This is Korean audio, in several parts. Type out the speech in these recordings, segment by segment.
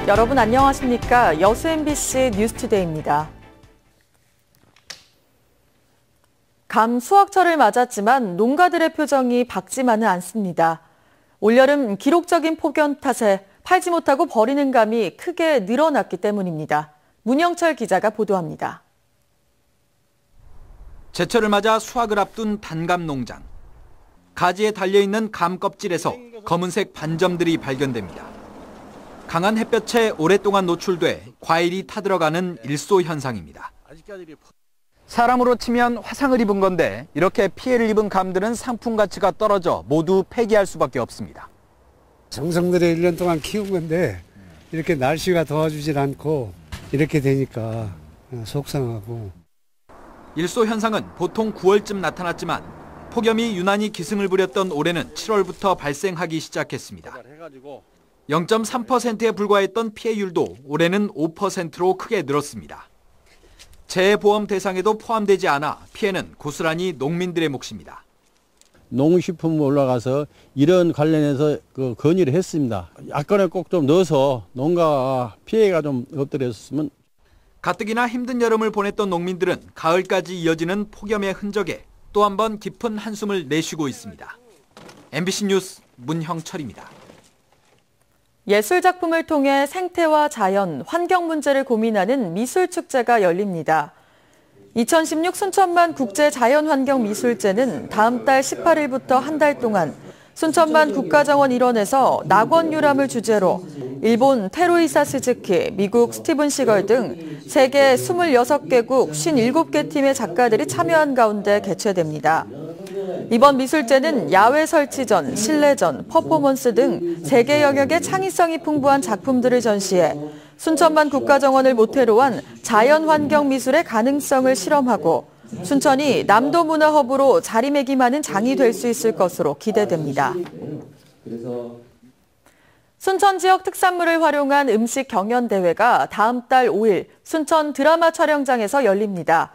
여러분 안녕하십니까? 여수 MBC 뉴스투데이입니다. 감 수확철을 맞았지만 농가들의 표정이 밝지만은 않습니다. 올여름 기록적인 폭염 탓에 팔지 못하고 버리는 감이 크게 늘어났기 때문입니다. 문영철 기자가 보도합니다. 제철을 맞아 수확을 앞둔 단감 농장. 가지에 달려있는 감 껍질에서 검은색 반점들이 발견됩니다. 강한 햇볕에 오랫동안 노출돼 과일이 타들어가는 일소 현상입니다. 사람으로 치면 화상을 입은 건데 이렇게 피해를 입은 감들은 상품 가치가 떨어져 모두 폐기할 수밖에 없습니다. 정성들여 1년 동안 키운 건데 이렇게 날씨가 도와주질 않고 이렇게 되니까 속상하고. 일소 현상은 보통 9월쯤 나타났지만 폭염이 유난히 기승을 부렸던 올해는 7월부터 발생하기 시작했습니다. 0.3%에 불과했던 피해율도 올해는 5%로 크게 늘었습니다. 재해보험 대상에도 포함되지 않아 피해는 고스란히 농민들의 몫입니다. 농식품 올라가서 이런 관련해서 건의를 했습니다. 약간을 꼭 좀 넣어서 농가 피해가 좀 없더랬으면. 가뜩이나 힘든 여름을 보냈던 농민들은 가을까지 이어지는 폭염의 흔적에 또 한 번 깊은 한숨을 내쉬고 있습니다. MBC 뉴스 문형철입니다. 예술작품을 통해 생태와 자연, 환경 문제를 고민하는 미술축제가 열립니다. 2016 순천만 국제자연환경미술제는 다음 달 18일부터 한 달 동안 순천만 국가정원 일원에서 낙원유람을 주제로 일본 테루이사 스즈키, 미국 스티븐 시걸 등 세계 26개국 57개 팀의 작가들이 참여한 가운데 개최됩니다. 이번 미술제는 야외 설치전, 실내전, 퍼포먼스 등 세계 영역의 창의성이 풍부한 작품들을 전시해 순천만 국가정원을 모태로 한 자연환경 미술의 가능성을 실험하고 순천이 남도 문화허브로 자리매김하는 장이 될 수 있을 것으로 기대됩니다. 순천 지역 특산물을 활용한 음식 경연대회가 다음 달 5일 순천 드라마 촬영장에서 열립니다.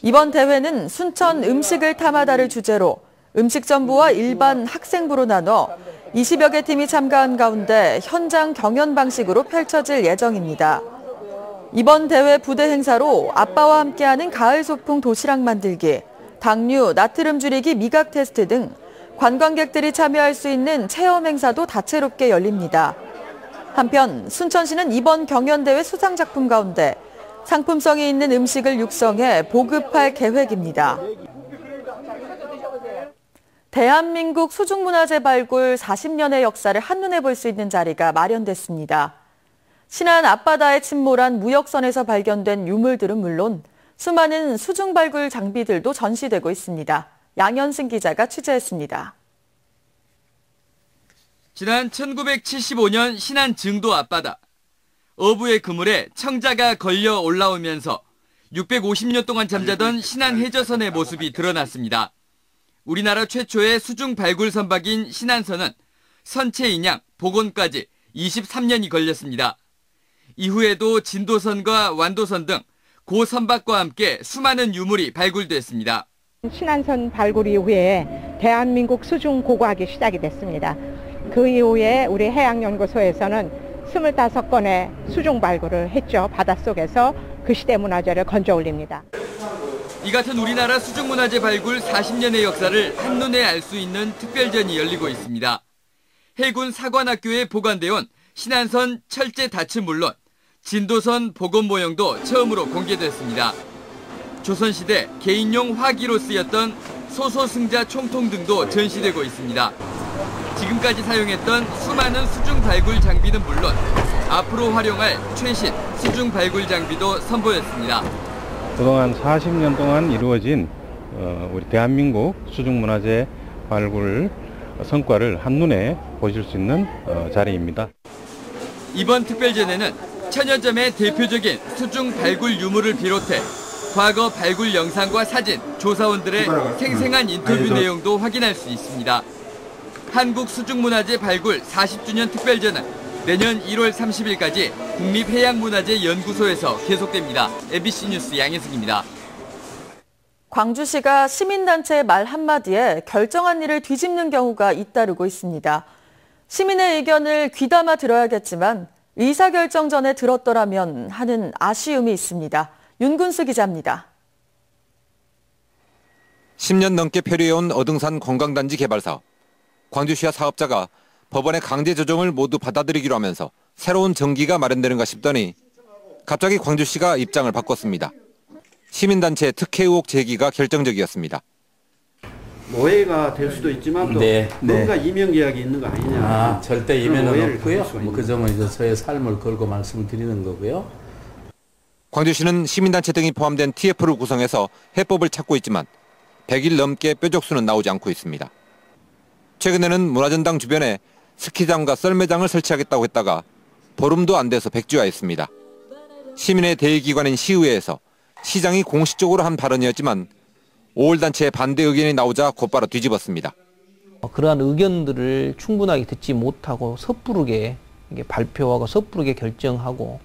이번 대회는 순천 음식을 탐하다를 주제로 음식점부와 일반 학생부로 나눠 20여 개 팀이 참가한 가운데 현장 경연 방식으로 펼쳐질 예정입니다. 이번 대회 부대 행사로 아빠와 함께하는 가을 소풍 도시락 만들기, 당류, 나트륨 줄이기 미각 테스트 등 관광객들이 참여할 수 있는 체험 행사도 다채롭게 열립니다. 한편 순천시는 이번 경연대회 수상작품 가운데 상품성이 있는 음식을 육성해 보급할 계획입니다. 대한민국 수중문화재 발굴 40년의 역사를 한눈에 볼 수 있는 자리가 마련됐습니다. 신안 앞바다에 침몰한 무역선에서 발견된 유물들은 물론 수많은 수중 발굴 장비들도 전시되고 있습니다. 양현승 기자가 취재했습니다. 지난 1975년 신안 증도 앞바다. 어부의 그물에 청자가 걸려 올라오면서 650년 동안 잠자던 신안 해저선의 모습이 드러났습니다. 우리나라 최초의 수중 발굴 선박인 신안선은 선체 인양, 복원까지 23년이 걸렸습니다. 이후에도 진도선과 완도선 등 고 선박과 함께 수많은 유물이 발굴됐습니다. 신안선 발굴 이후에 대한민국 수중 고고학이 시작이 됐습니다. 그 이후에 우리 해양연구소에서는 25건의 수중 발굴을 했죠. 바닷속에서 그 시대 문화재를 건져 올립니다. 이 같은 우리나라 수중문화재 발굴 40년의 역사를 한눈에 알 수 있는 특별전이 열리고 있습니다. 해군 사관학교에 보관되어 온 신안선 철제 닻은 물론 진도선 복원 모형도 처음으로 공개됐습니다. 조선시대 개인용 화기로 쓰였던 소소승자 총통 등도 전시되고 있습니다. 지금까지 사용했던 수많은 수중 발굴 장비는 물론 앞으로 활용할 최신 수중 발굴 장비도 선보였습니다. 그동안 40년 동안 이루어진 우리 대한민국 수중문화재 발굴 성과를 한눈에 보실 수 있는 자리입니다. 이번 특별전에는 천여점의 대표적인 수중 발굴 유물을 비롯해 과거 발굴 영상과 사진, 조사원들의 생생한 인터뷰 내용도 확인할 수 있습니다. 한국수중문화재 발굴 40주년 특별전은 내년 1월 30일까지 국립해양문화재연구소에서 계속됩니다. MBC 뉴스 양혜승입니다. 광주시가 시민단체의 말 한마디에 결정한 일을 뒤집는 경우가 잇따르고 있습니다. 시민의 의견을 귀담아 들어야겠지만 의사결정 전에 들었더라면 하는 아쉬움이 있습니다. 윤근수 기자입니다. 10년 넘게 표류해온 어등산 관광단지 개발 사업. 광주시와 사업자가 법원의 강제 조정을 모두 받아들이기로 하면서 새로운 정기가 마련되는가 싶더니 갑자기 광주시가 입장을 바꿨습니다. 시민단체 특혜 의혹 제기가 결정적이었습니다. 오해가 될 수도 있지만 또 뭔가 이명 계약이 있는 거 아니냐. 절대 이면은 없고요. 그 점은 이제 저의 삶을 걸고 말씀을 드리는 거고요. 광주시는 시민단체 등이 포함된 TF를 구성해서 해법을 찾고 있지만 100일 넘게 뾰족수는 나오지 않고 있습니다. 최근에는 문화전당 주변에 스키장과 썰매장을 설치하겠다고 했다가 보름도 안 돼서 백지화했습니다. 시민의 대의기관인 시의회에서 시장이 공식적으로 한 발언이었지만 5월 단체의 반대 의견이 나오자 곧바로 뒤집었습니다. 그러한 의견들을 충분하게 듣지 못하고 섣부르게 발표하고 섣부르게 결정하고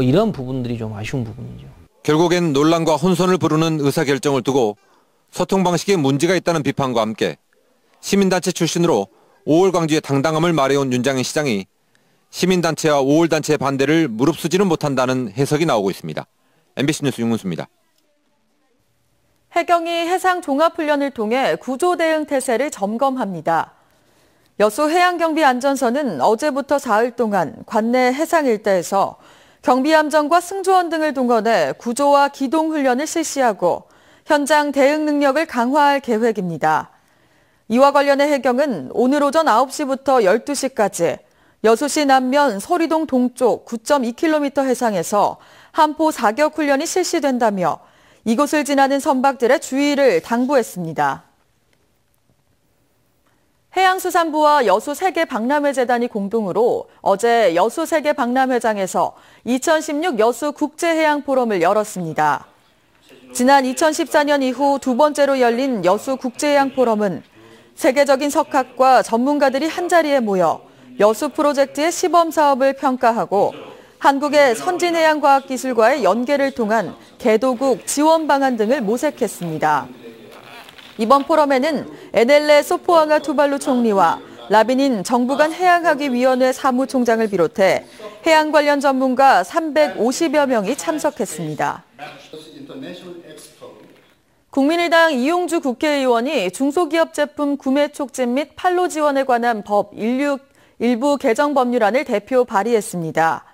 이런 부분들이 좀 아쉬운 부분이죠. 결국엔 논란과 혼선을 부르는 의사결정을 두고 소통 방식에 문제가 있다는 비판과 함께 시민단체 출신으로 5월 광주의 당당함을 말해온 윤장현 시장이 시민단체와 5월 단체의 반대를 무릅쓰지는 못한다는 해석이 나오고 있습니다. MBC 뉴스 윤문수입니다. 해경이 해상종합훈련을 통해 구조대응 태세를 점검합니다. 여수 해양경비안전선은 어제부터 사흘 동안 관내 해상 일대에서 경비함정과 승조원 등을 동원해 구조와 기동훈련을 실시하고 현장 대응 능력을 강화할 계획입니다. 이와 관련해 해경은 오늘 오전 9시부터 12시까지 여수시 남면 소리동 동쪽 9.2km 해상에서 함포 사격 훈련이 실시된다며 이곳을 지나는 선박들의 주의를 당부했습니다. 해양수산부와 여수세계박람회재단이 공동으로 어제 여수세계박람회장에서 2016 여수국제해양포럼을 열었습니다. 지난 2014년 이후 두 번째로 열린 여수국제해양포럼은 세계적인 석학과 전문가들이 한자리에 모여 여수 프로젝트의 시범사업을 평가하고 한국의 선진해양과학기술과의 연계를 통한 개도국 지원 방안 등을 모색했습니다. 이번 포럼에는 에넬레 소포앙아 투발루 총리와 라비닌 정부간 해양학위위원회 사무총장을 비롯해 해양 관련 전문가 350여 명이 참석했습니다. 국민의당 이용주 국회의원이 중소기업 제품 구매 촉진 및 판로 지원에 관한 법 일부 개정 법률안을 대표 발의했습니다.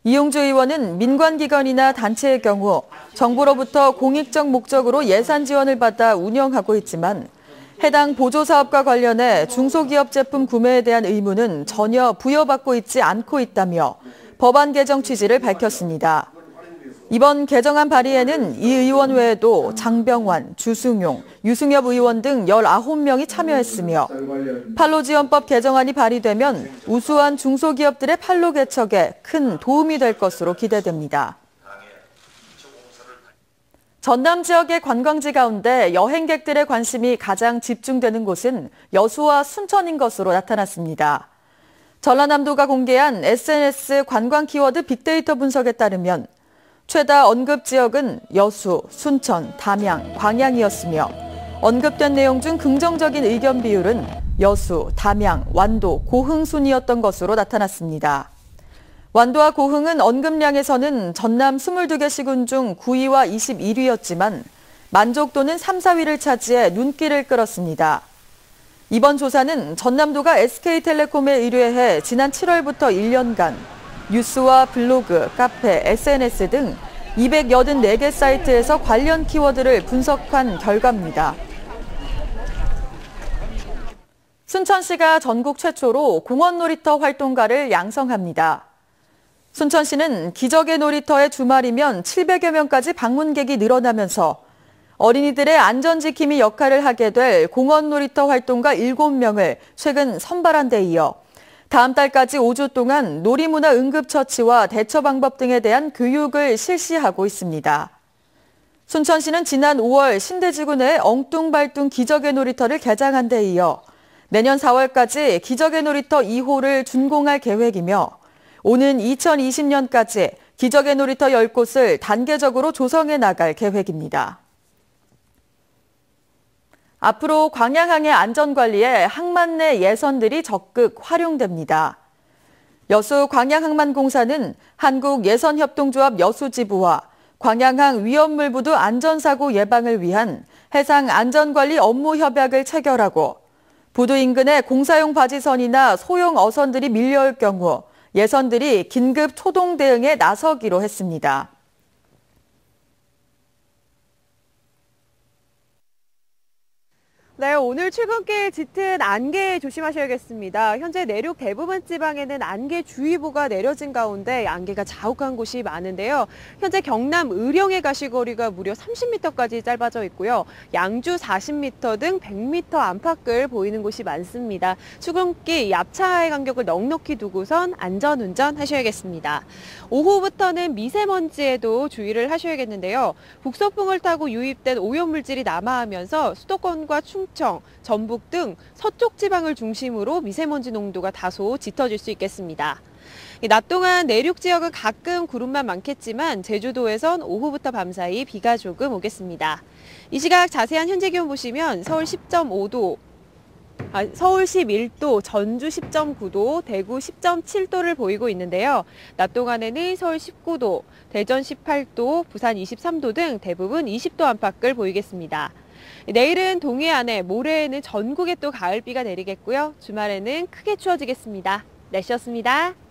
이용주 의원은 민관기관이나 단체의 경우 정부로부터 공익적 목적으로 예산 지원을 받아 운영하고 있지만 해당 보조사업과 관련해 중소기업 제품 구매에 대한 의무는 전혀 부여받고 있지 않고 있다며 법안 개정 취지를 밝혔습니다. 이번 개정안 발의에는 이 의원 외에도 장병완, 주승용, 유승엽 의원 등 19명이 참여했으며 판로지원법 개정안이 발의되면 우수한 중소기업들의 판로 개척에 큰 도움이 될 것으로 기대됩니다. 전남 지역의 관광지 가운데 여행객들의 관심이 가장 집중되는 곳은 여수와 순천인 것으로 나타났습니다. 전라남도가 공개한 SNS 관광 키워드 빅데이터 분석에 따르면 최다 언급 지역은 여수, 순천, 담양, 광양이었으며 언급된 내용 중 긍정적인 의견 비율은 여수, 담양, 완도, 고흥 순이었던 것으로 나타났습니다. 완도와 고흥은 언급량에서는 전남 22개 시군 중 9위와 21위였지만 만족도는 3, 4위를 차지해 눈길을 끌었습니다. 이번 조사는 전남도가 SK텔레콤에 의뢰해 지난 7월부터 1년간 뉴스와 블로그, 카페, SNS 등 284개 사이트에서 관련 키워드를 분석한 결과입니다. 순천시가 전국 최초로 공원 놀이터 활동가를 양성합니다. 순천시는 기적의 놀이터에 주말이면 700여 명까지 방문객이 늘어나면서 어린이들의 안전지킴이 역할을 하게 될 공원 놀이터 활동가 7명을 최근 선발한 데 이어 다음 달까지 5주 동안 놀이문화 응급처치와 대처 방법 등에 대한 교육을 실시하고 있습니다. 순천시는 지난 5월 신대지구 내 엉뚱발뚱 기적의 놀이터를 개장한 데 이어 내년 4월까지 기적의 놀이터 2호를 준공할 계획이며 오는 2020년까지 기적의 놀이터 10곳을 단계적으로 조성해 나갈 계획입니다. 앞으로 광양항의 안전관리에 항만 내 예선들이 적극 활용됩니다. 여수 광양항만공사는 한국예선협동조합 여수지부와 광양항 위험물부두 안전사고 예방을 위한 해상 안전관리 업무 협약을 체결하고 부두 인근에 공사용 바지선이나 소형 어선들이 밀려올 경우 예선들이 긴급 초동 대응에 나서기로 했습니다. 네, 오늘 출근길 짙은 안개 조심하셔야겠습니다. 현재 내륙 대부분 지방에는 안개주의보가 내려진 가운데 안개가 자욱한 곳이 많은데요. 현재 경남 의령에 가실 거리가 무려 30m까지 짧아져 있고요. 양주 40m 등 100m 안팎을 보이는 곳이 많습니다. 출근길 앞차의 간격을 넉넉히 두고선 안전운전 하셔야겠습니다. 오후부터는 미세먼지에도 주의를 하셔야겠는데요. 북서풍을 타고 유입된 오염물질이 남하하면서 수도권과 충청, 전북 등 서쪽 지방을 중심으로 미세먼지 농도가 다소 짙어질 수 있겠습니다. 낮 동안 내륙 지역은 가끔 구름만 많겠지만 제주도에선 오후부터 밤사이 비가 조금 오겠습니다. 이 시각 자세한 현재 기온 보시면 서울 10.5도, 서울 11도, 전주 10.9도, 대구 10.7도를 보이고 있는데요. 낮 동안에는 서울 19도, 대전 18도, 부산 23도 등 대부분 20도 안팎을 보이겠습니다. 내일은 동해안에, 모레에는 전국에 또 가을비가 내리겠고요. 주말에는 크게 추워지겠습니다. 날씨였습니다.